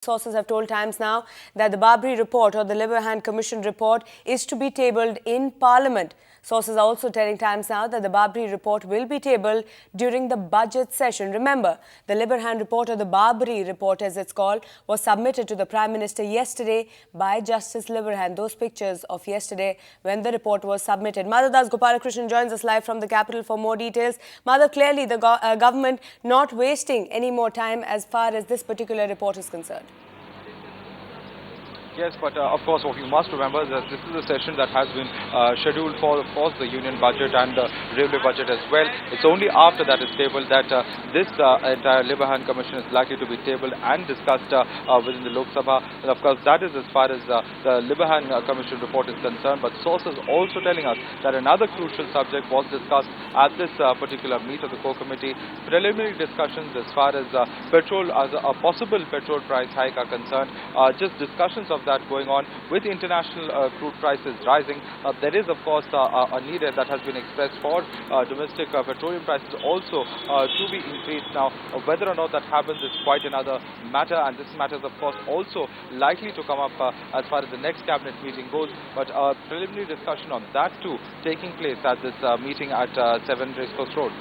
Sources have told Times Now that the Babri report or the Liberhan Commission report is to be tabled in Parliament. Sources are also telling Times Now that the Babri report will be tabled during the budget session. Remember, the Liberhan report or the Babri report as it's called was submitted to the Prime Minister yesterday by Justice Liberhan. Those pictures of yesterday when the report was submitted. Madhav Das Gopalakrishnan joins us live from the capital for more details. Madhav, clearly the government not wasting any more time as far as this particular report is concerned. Yes, but of course what you must remember is that this is a session that has been scheduled for, of course, the union budget and the railway budget as well. It's only after that is tabled that this entire Liberhan Commission is likely to be tabled and discussed within the Lok Sabha. And of course that is as far as the Liberhan Commission report is concerned. But sources also telling us that another crucial subject was discussed at this particular meet of the core committee. Preliminary discussions as far as petrol, as a possible petrol price hike are concerned. Just discussions of that going on with international crude prices rising. There is, of course, a need that has been expressed for domestic petroleum prices also to be increased. Now, whether or not that happens is quite another matter, and this matter is, of course, also likely to come up as far as the next cabinet meeting goes. But preliminary discussion on that too taking place at this meeting at 7 Racecourse Road.